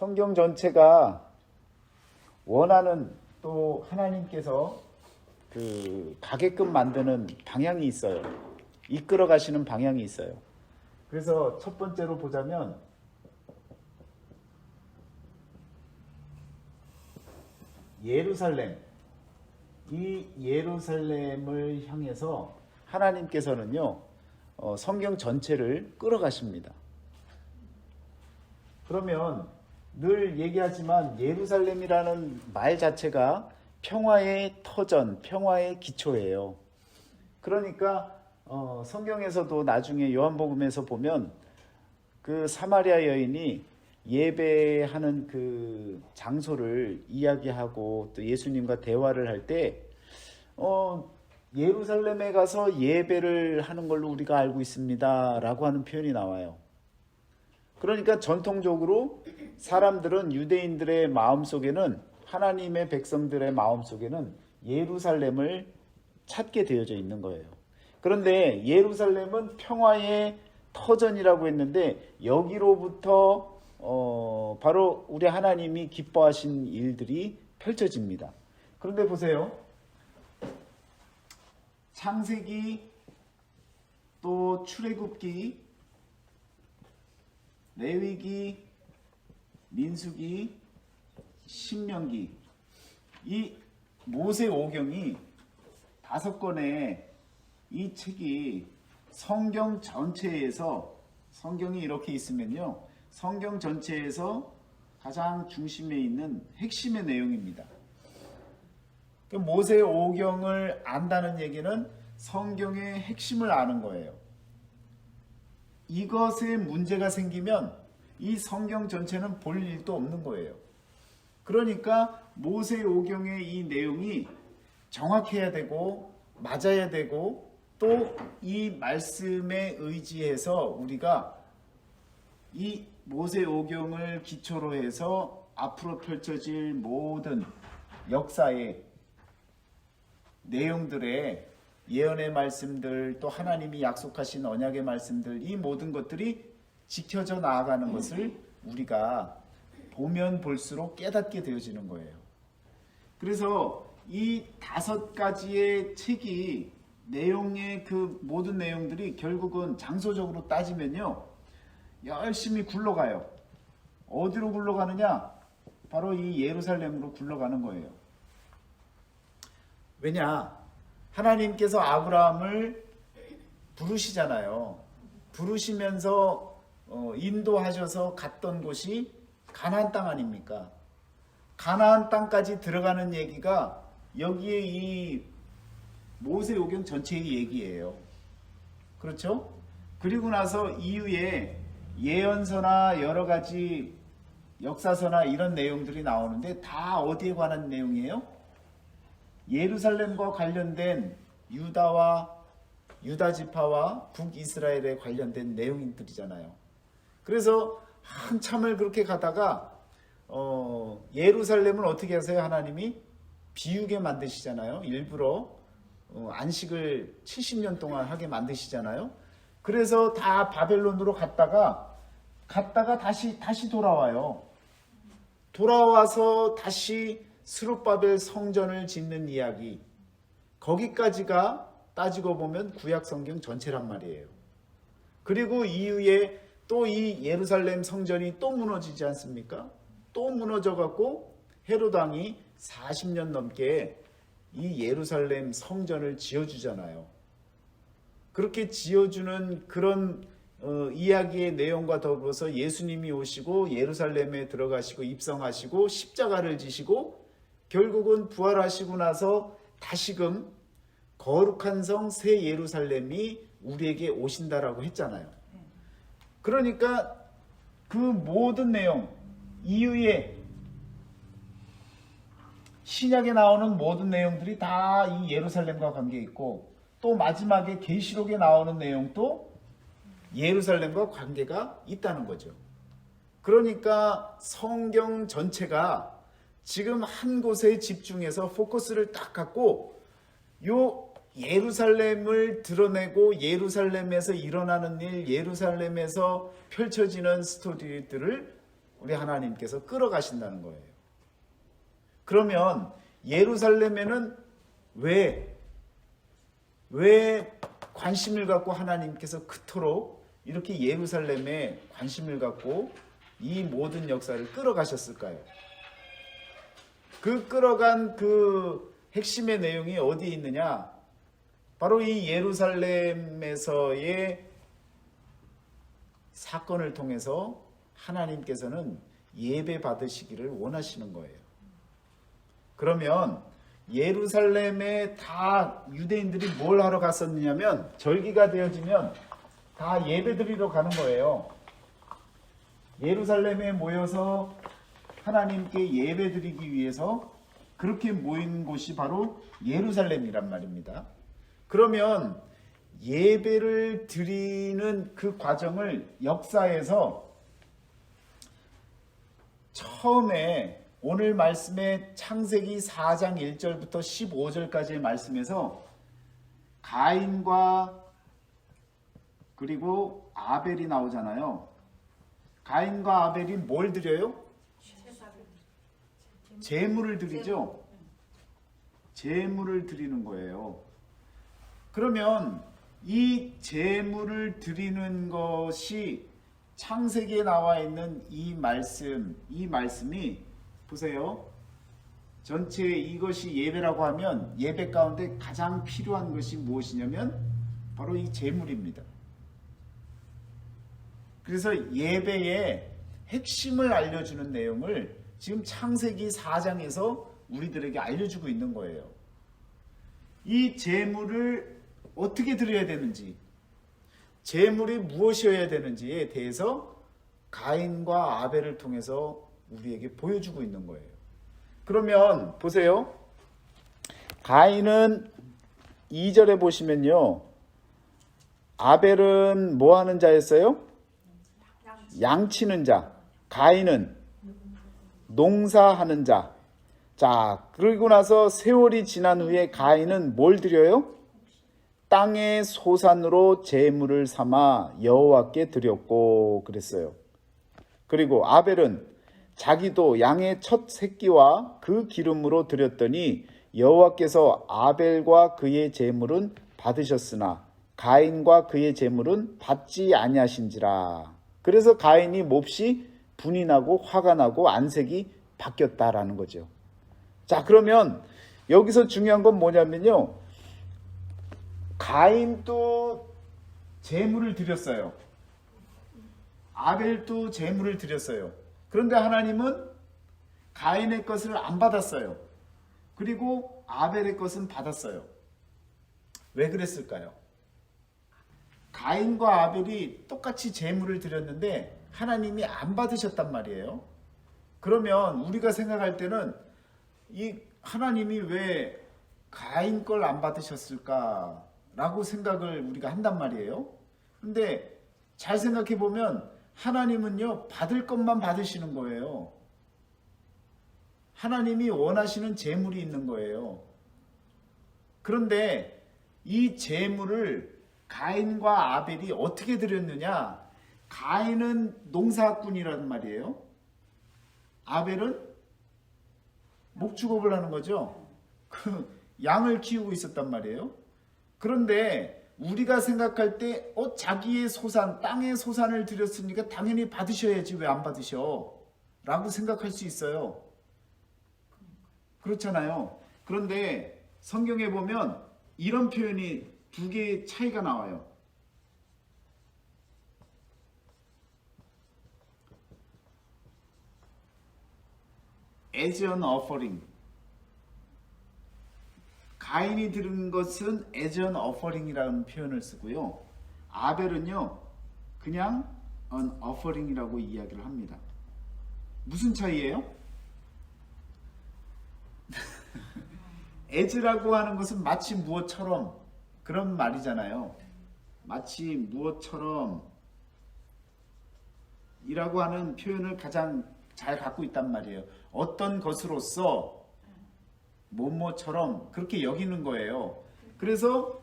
성경 전체가 원하는 또 하나님께서 가게끔 만드는 방향이 있어요. 이끌어 가시는 방향이 있어요. 그래서 첫 번째로 보자면 예루살렘, 이 예루살렘을 향해서 하나님께서는요 성경 전체를 끌어가십니다. 그러면 늘 얘기하지만 예루살렘이라는 말 자체가 평화의 터전, 평화의 기초예요. 그러니까 성경에서도 나중에 요한복음에서 보면 그 사마리아 여인이 예배하는 그 장소를 이야기하고 또 예수님과 대화를 할 때 예루살렘에 가서 예배를 하는 걸로 우리가 알고 있습니다 라고 하는 표현이 나와요. 그러니까 전통적으로 사람들은 유대인들의 마음속에는 하나님의 백성들의 마음속에는 예루살렘을 찾게 되어져 있는 거예요. 그런데 예루살렘은 평화의 터전이라고 했는데 여기로부터 바로 우리 하나님이 기뻐하신 일들이 펼쳐집니다. 그런데 보세요. 창세기 또 출애굽기 레위기 민수기 신명기 이 모세오경이 5권의 이 책이 성경 전체에서 성경이 이렇게 있으면요 성경 전체에서 가장 중심에 있는 핵심의 내용입니다. 모세오경을 안다는 얘기는 성경의 핵심을 아는 거예요. 이것에 문제가 생기면 이 성경 전체는 볼 일도 없는 거예요. 그러니까 모세오경의 이 내용이 정확해야 되고 맞아야 되고 또 이 말씀에 의지해서 우리가 이 모세오경을 기초로 해서 앞으로 펼쳐질 모든 역사의 내용들의 예언의 말씀들 또 하나님이 약속하신 언약의 말씀들 이 모든 것들이 지켜져 나아가는 것을 우리가 보면 볼수록 깨닫게 되어지는 거예요. 그래서 이 5가지의 책이 내용의 그 모든 내용들이 결국은 장소적으로 따지면요 열심히 굴러가요. 어디로 굴러가느냐? 바로 이 예루살렘으로 굴러가는 거예요. 왜냐? 하나님께서 아브라함을 부르시잖아요. 부르시면서 인도하셔서 갔던 곳이 가나안 땅 아닙니까? 가나안 땅까지 들어가는 얘기가 여기에 이 모세오경 전체의 얘기예요. 그렇죠? 그리고 나서 이후에 예언서나 여러 가지 역사서나 이런 내용들이 나오는데 다 어디에 관한 내용이에요? 예루살렘과 관련된 유다 지파와 북이스라엘에 관련된 내용들이잖아요. 그래서 한참을 그렇게 가다가 예루살렘을 어떻게 하세요? 하나님이 비우게 만드시잖아요. 일부러 안식을 70년 동안 하게 만드시잖아요. 그래서 다 바벨론으로 갔다가 다시 돌아와요. 돌아와서 다시 스룹바벨 성전을 짓는 이야기, 거기까지가 따지고 보면 구약 성경 전체란 말이에요. 그리고 이후에 또 이 예루살렘 성전이 또 무너지지 않습니까? 또 무너져 갖고 헤롯 왕이 40년 넘게 이 예루살렘 성전을 지어주잖아요. 그렇게 지어주는 그런 이야기의 내용과 더불어서 예수님이 오시고 예루살렘에 들어가시고 입성하시고 십자가를 지시고 결국은 부활하시고 나서 다시금 거룩한 성 새 예루살렘이 우리에게 오신다라고 했잖아요. 그러니까 그 모든 내용 이후에 신약에 나오는 모든 내용들이 다 이 예루살렘과 관계 있고 또 마지막에 계시록에 나오는 내용도 예루살렘과 관계가 있다는 거죠. 그러니까 성경 전체가 지금 한 곳에 집중해서 포커스를 딱 갖고 요 예루살렘을 드러내고 예루살렘에서 일어나는 일, 예루살렘에서 펼쳐지는 스토리들을 우리 하나님께서 끌어가신다는 거예요. 그러면 예루살렘에는 왜 관심을 갖고 하나님께서 그토록 이렇게 예루살렘에 관심을 갖고 이 모든 역사를 끌어가셨을까요? 그 끌어간 그 핵심의 내용이 어디에 있느냐? 바로 이 예루살렘에서의 사건을 통해서 하나님께서는 예배 받으시기를 원하시는 거예요. 그러면 예루살렘에 다 유대인들이 뭘 하러 갔었느냐면 절기가 되어지면 다 예배 드리러 가는 거예요. 예루살렘에 모여서 하나님께 예배 드리기 위해서 그렇게 모인 곳이 바로 예루살렘이란 말입니다. 그러면 예배를 드리는 그 과정을 역사에서 처음에 오늘 말씀의 창세기 4장 1절부터 15절까지의 말씀에서 가인과 그리고 아벨이 나오잖아요. 가인과 아벨이 뭘 드려요? 제물을 드리죠. 제물을 드리는 거예요. 그러면 이 제물을 드리는 것이 창세기에 나와 있는 이 말씀이 보세요. 전체 이것이 예배라고 하면 예배 가운데 가장 필요한 것이 무엇이냐면 바로 이 제물입니다. 그래서 예배의 핵심을 알려주는 내용을 지금 창세기 4장에서 우리들에게 알려주고 있는 거예요. 이 제물을 어떻게 드려야 되는지, 제물이 무엇이어야 되는지에 대해서 가인과 아벨을 통해서 우리에게 보여주고 있는 거예요. 그러면 보세요. 가인은 2절에 보시면요. 아벨은 뭐 하는 자였어요? 양치는 자. 가인은 농사하는 자. 자, 그리고 나서 세월이 지난 후에 가인은 뭘 드려요? 땅의 소산으로 제물을 삼아 여호와께 드렸고 그랬어요. 그리고 아벨은 자기도 양의 첫 새끼와 그 기름으로 드렸더니 여호와께서 아벨과 그의 제물은 받으셨으나 가인과 그의 제물은 받지 아니하신지라. 그래서 가인이 몹시 분이 나고 화가 나고 안색이 바뀌었다라는 거죠. 자, 그러면 여기서 중요한 건 뭐냐면요. 가인도 제물을 드렸어요. 아벨도 제물을 드렸어요. 그런데 하나님은 가인의 것을 안 받았어요. 그리고 아벨의 것은 받았어요. 왜 그랬을까요? 가인과 아벨이 똑같이 제물을 드렸는데 하나님이 안 받으셨단 말이에요. 그러면 우리가 생각할 때는 이 하나님이 왜 가인 걸 안 받으셨을까라고 생각을 우리가 한단 말이에요. 근데 잘 생각해 보면 하나님은요, 받을 것만 받으시는 거예요. 하나님이 원하시는 제물이 있는 거예요. 그런데 이 제물을 가인과 아벨이 어떻게 드렸느냐? 가인은 농사꾼이라는 말이에요. 아벨은 목축업을 하는 거죠. 그 양을 키우고 있었단 말이에요. 그런데 우리가 생각할 때 자기의 소산, 땅의 소산을 드렸으니까 당연히 받으셔야지 왜 안 받으셔? 라고 생각할 수 있어요. 그렇잖아요. 그런데 성경에 보면 이런 표현이 두 개의 차이가 나와요. as an offering. 가인이 드린 것은 as an offering이라는 표현을 쓰고요. 아벨은요, 그냥 an offering이라고 이야기를 합니다. 무슨 차이예요? as라고 하는 것은 마치 무엇처럼 그런 말이잖아요. 마치 무엇처럼 이라고 하는 표현을 가장 잘 갖고 있단 말이에요. 어떤 것으로서 뭐뭐처럼 그렇게 여기는 거예요. 그래서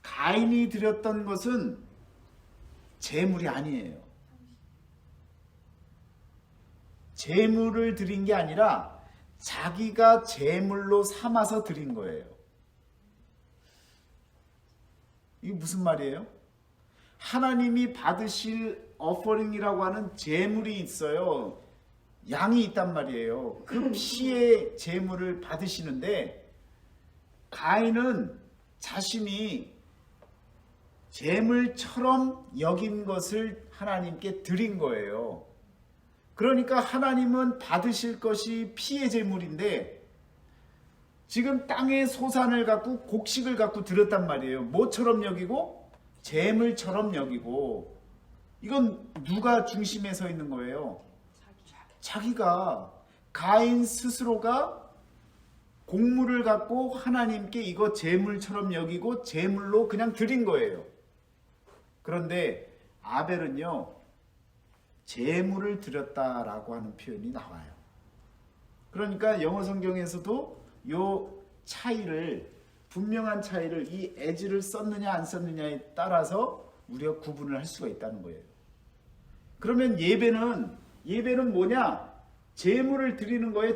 가인이 드렸던 것은 제물이 아니에요. 제물을 드린 게 아니라 자기가 제물로 삼아서 드린 거예요. 이게 무슨 말이에요? 하나님이 받으실 어퍼링이라고 하는 제물이 있어요. 양이 있단 말이에요. 그 피의 제물을 받으시는데 가인은 자신이 제물처럼 여긴 것을 하나님께 드린 거예요. 그러니까 하나님은 받으실 것이 피의 제물인데 지금 땅의 소산을 갖고 곡식을 갖고 드렸단 말이에요. 뭐처럼 여기고? 제물처럼 여기고. 이건 누가 중심에 서 있는 거예요? 자기가. 가인 스스로가 곡물을 갖고 하나님께 이거 제물처럼 여기고 제물로 그냥 드린 거예요. 그런데 아벨은요, 제물을 드렸다라고 하는 표현이 나와요. 그러니까 영어 성경에서도 요 차이를, 분명한 차이를, 이 as를 썼느냐 안 썼느냐에 따라서 우리가 구분을 할 수가 있다는 거예요. 그러면 예배는 뭐냐? 제물을 드리는 거예요.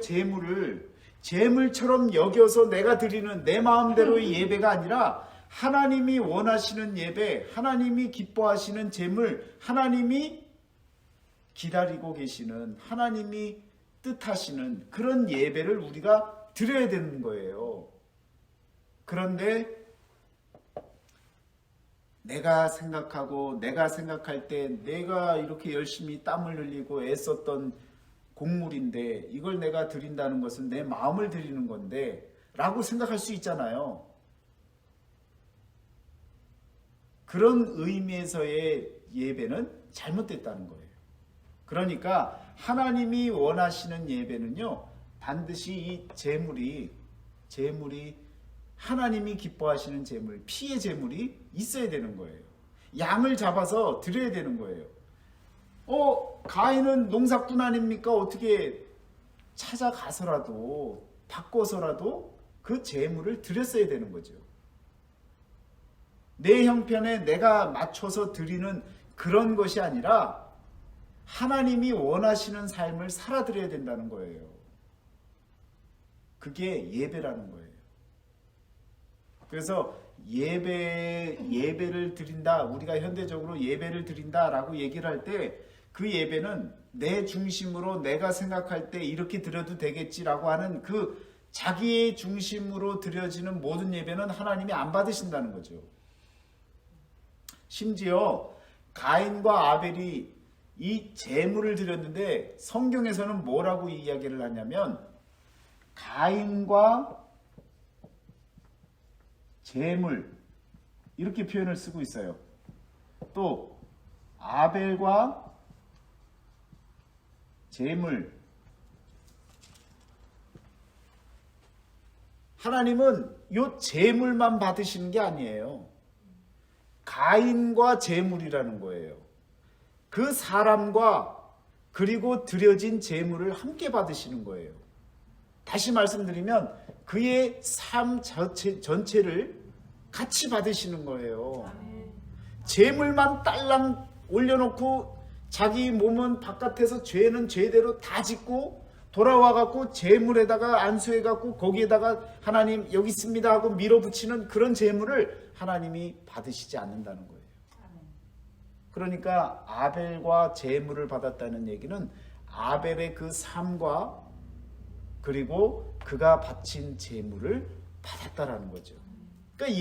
제물처럼 여겨서 내가 드리는 내 마음대로의 예배가 아니라 하나님이 원하시는 예배, 하나님이 기뻐하시는 제물, 하나님이 기다리고 계시는, 하나님이 뜻하시는 그런 예배를 우리가 드려야 되는 거예요. 그런데 내가 생각할 때 내가 이렇게 열심히 땀을 흘리고 애썼던 곡물인데 이걸 내가 드린다는 것은 내 마음을 드리는 건데 라고 생각할 수 있잖아요. 그런 의미에서의 예배는 잘못됐다는 거예요. 그러니까 하나님이 원하시는 예배는요, 반드시 이 제물이 하나님이 기뻐하시는 제물, 피의 제물이 있어야 되는 거예요. 양을 잡아서 드려야 되는 거예요. 가인은 농사꾼 아닙니까? 어떻게 찾아가서라도 바꿔서라도 그 제물을 드렸어야 되는 거죠. 내 형편에 내가 맞춰서 드리는 그런 것이 아니라 하나님이 원하시는 삶을 살아드려야 된다는 거예요. 그게 예배라는 거예요. 그래서 예배를 드린다, 우리가 현대적으로 예배를 드린다라고 얘기를 할 때 그 예배는 내 중심으로 내가 생각할 때 이렇게 드려도 되겠지라고 하는 그 자기의 중심으로 드려지는 모든 예배는 하나님이 안 받으신다는 거죠. 심지어 가인과 아벨이 이 제물을 드렸는데 성경에서는 뭐라고 이야기를 하냐면 가인과 제물 이렇게 표현을 쓰고 있어요. 또 아벨과 제물. 하나님은 요 제물만 받으시는 게 아니에요. 가인과 제물이라는 거예요. 그 사람과 그리고 드려진 제물을 함께 받으시는 거예요. 다시 말씀드리면 그의 삶 전체를 같이 받으시는 거예요. 제물만 딸랑 올려놓고 자기 몸은 바깥에서 죄는 죄대로 다 짓고 돌아와갖고 제물에다가 안수해갖고 거기에다가 하나님 여기 있습니다 하고 밀어붙이는 그런 제물을 하나님이 받으시지 않는다는 거예요. 그러니까 아벨과 제물을 받았다는 얘기는 아벨의 그 삶과 그리고 그가 바친 제물을 받았다라는 거죠. 그러니까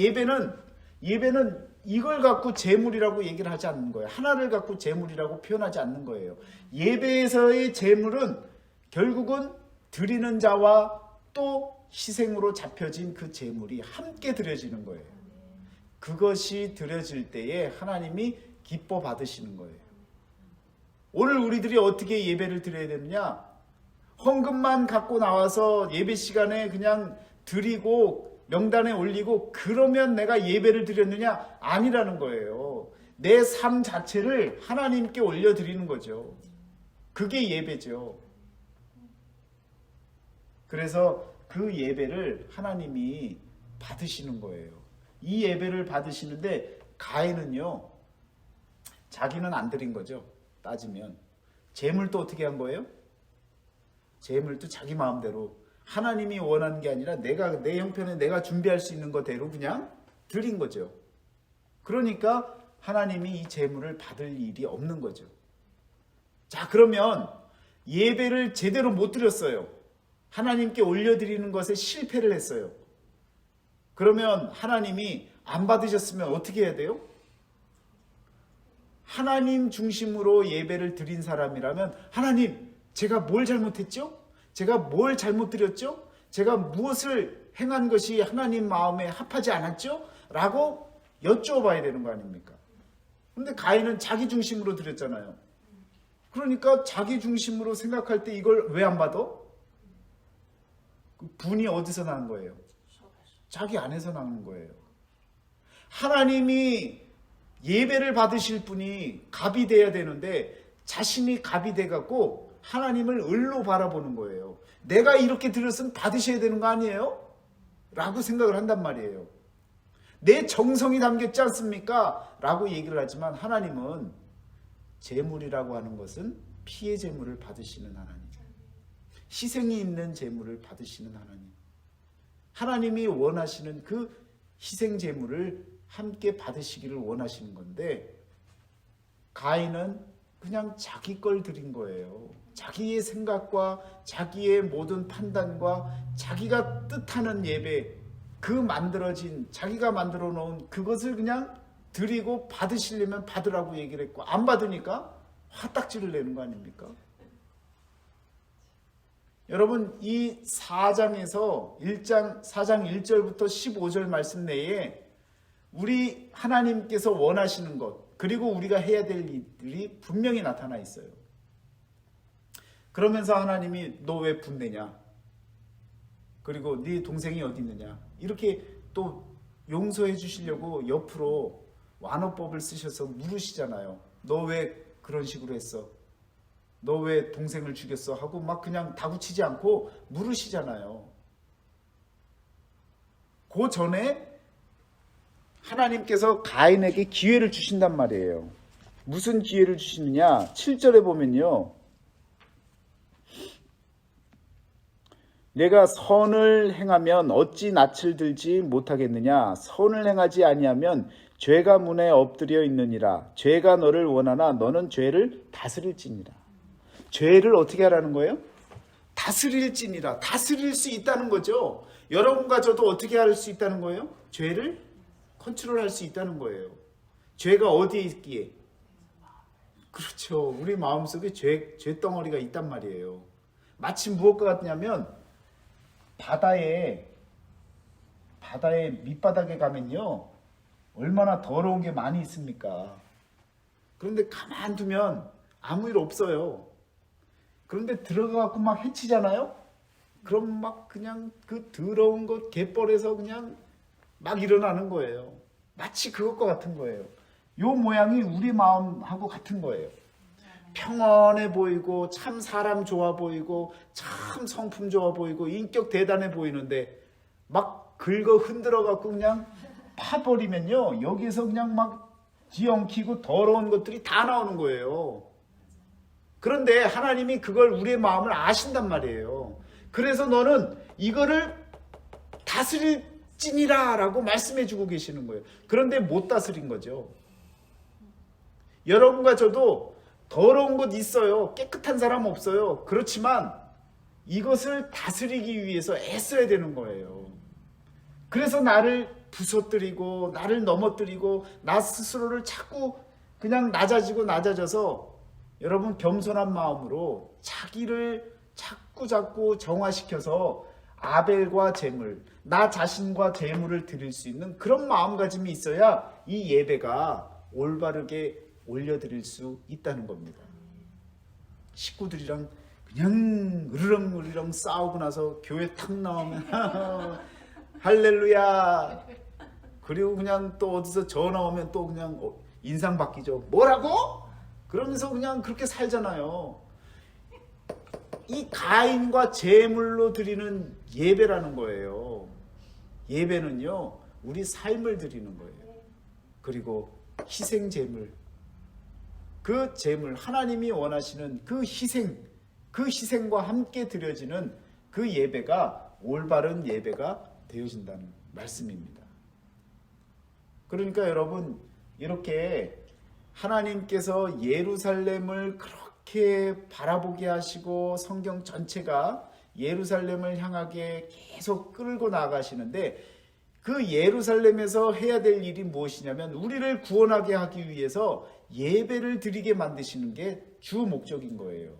예배는 이걸 갖고 제물이라고 얘기를 하지 않는 거예요. 하나를 갖고 제물이라고 표현하지 않는 거예요. 예배에서의 제물은 결국은 드리는 자와 또 희생으로 잡혀진 그 제물이 함께 드려지는 거예요. 그것이 드려질 때에 하나님이 기뻐 받으시는 거예요. 오늘 우리들이 어떻게 예배를 드려야 되느냐? 헌금만 갖고 나와서 예배 시간에 그냥 드리고 명단에 올리고 그러면 내가 예배를 드렸느냐? 아니라는 거예요. 내 삶 자체를 하나님께 올려드리는 거죠. 그게 예배죠. 그래서 그 예배를 하나님이 받으시는 거예요. 이 예배를 받으시는데 가인은요, 자기는 안 드린 거죠. 따지면. 제물도 어떻게 한 거예요? 재물도 자기 마음대로 하나님이 원하는 게 아니라 내 형편에 내가 준비할 수 있는 것대로 그냥 드린 거죠. 그러니까 하나님이 이 재물을 받을 일이 없는 거죠. 자, 그러면 예배를 제대로 못 드렸어요. 하나님께 올려드리는 것에 실패를 했어요. 그러면 하나님이 안 받으셨으면 어떻게 해야 돼요? 하나님 중심으로 예배를 드린 사람이라면 하나님, 제가 뭘 잘못했죠? 제가 뭘 잘못 드렸죠? 제가 무엇을 행한 것이 하나님 마음에 합하지 않았죠? 라고 여쭤봐야 되는 거 아닙니까? 근데 가인은 자기 중심으로 드렸잖아요. 그러니까 자기 중심으로 생각할 때 이걸 왜 안 받아? 분이 어디서 나는 거예요? 자기 안에서 나는 거예요. 하나님이 예배를 받으실 분이 갑이 돼야 되는데 자신이 갑이 돼갖고 하나님을 을로 바라보는 거예요. 내가 이렇게 드렸으면 받으셔야 되는 거 아니에요? 라고 생각을 한단 말이에요. 내 정성이 담겼지 않습니까? 라고 얘기를 하지만 하나님은 제물이라고 하는 것은 피의 제물을 받으시는 하나님, 희생이 있는 제물을 받으시는 하나님, 하나님이 원하시는 그 희생 제물을 함께 받으시기를 원하시는 건데 가인은 그냥 자기 걸 드린 거예요. 자기의 생각과 자기의 모든 판단과 자기가 뜻하는 예배, 그 만들어진 자기가 만들어 놓은 그것을 그냥 드리고 받으시려면 받으라고 얘기를 했고 안 받으니까 화딱지를 내는 거 아닙니까? 여러분, 이 4장에서 4장 1절부터 15절 말씀 내에 우리 하나님께서 원하시는 것 그리고 우리가 해야 될 일들이 분명히 나타나 있어요. 그러면서 하나님이 너 왜 분내냐? 그리고 네 동생이 어디 있느냐? 이렇게 또 용서해 주시려고 옆으로 완어법을 쓰셔서 물으시잖아요. 너 왜 그런 식으로 했어? 너 왜 동생을 죽였어? 하고 막 그냥 다구치지 않고 물으시잖아요. 그 전에 하나님께서 가인에게 기회를 주신단 말이에요. 무슨 기회를 주시느냐? 7절에 보면요. 내가 선을 행하면 어찌 낯을 들지 못하겠느냐? 선을 행하지 아니하면 죄가 문에 엎드려 있느니라. 죄가 너를 원하나 너는 죄를 다스릴지니라. 죄를 어떻게 하라는 거예요? 다스릴지니라. 다스릴 수 있다는 거죠. 여러분과 저도 어떻게 할 수 있다는 거예요? 죄를 컨트롤할 수 있다는 거예요. 죄가 어디에 있기에? 그렇죠. 우리 마음속에 죄덩어리가 있단 말이에요. 마치 무엇과 같냐면 바다의 밑바닥에 가면요. 얼마나 더러운 게 많이 있습니까? 그런데 가만두면 아무 일 없어요. 그런데 들어가갖고 막 헤치잖아요? 그럼 막 그냥 그 더러운 것 갯벌에서 그냥 막 일어나는 거예요. 마치 그것과 같은 거예요. 요 모양이 우리 마음하고 같은 거예요. 평온해 보이고 참 사람 좋아 보이고 참 성품 좋아 보이고 인격 대단해 보이는데 막 긁어 흔들어 갖고 그냥 파버리면요. 여기에서 그냥 막 뒤엉키고 더러운 것들이 다 나오는 거예요. 그런데 하나님이 그걸 우리의 마음을 아신단 말이에요. 그래서 너는 이거를 다스릴지니라 라고 말씀해 주고 계시는 거예요. 그런데 못 다스린 거죠. 여러분과 저도 더러운 것 있어요. 깨끗한 사람 없어요. 그렇지만 이것을 다스리기 위해서 애써야 되는 거예요. 그래서 나를 부서뜨리고 나를 넘어뜨리고 나 스스로를 자꾸 그냥 낮아져서 여러분 겸손한 마음으로 자기를 자꾸 정화시켜서 아벨과 제물, 나 자신과 제물을 드릴 수 있는 그런 마음가짐이 있어야 이 예배가 올바르게 올려드릴 수 있다는 겁니다. 식구들이랑 그냥 으르렁 싸우고 나서 교회 탁 나오면 할렐루야. 그리고 그냥 또 어디서 전화 오면 또 그냥 인상 바뀌죠. 뭐라고? 그러면서 그냥 그렇게 살잖아요. 이 가인과 제물로 드리는 예배라는 거예요. 예배는요, 우리 삶을 드리는 거예요. 그리고 희생 제물, 그 제물, 하나님이 원하시는 그 희생, 그 희생과 함께 드려지는 그 예배가 올바른 예배가 되어진다는 말씀입니다. 그러니까 여러분, 이렇게 하나님께서 예루살렘을 그렇게 바라보게 하시고 성경 전체가 예루살렘을 향하게 계속 끌고 나가시는데, 그 예루살렘에서 해야 될 일이 무엇이냐면 우리를 구원하게 하기 위해서 예배를 드리게 만드시는 게 주 목적인 거예요.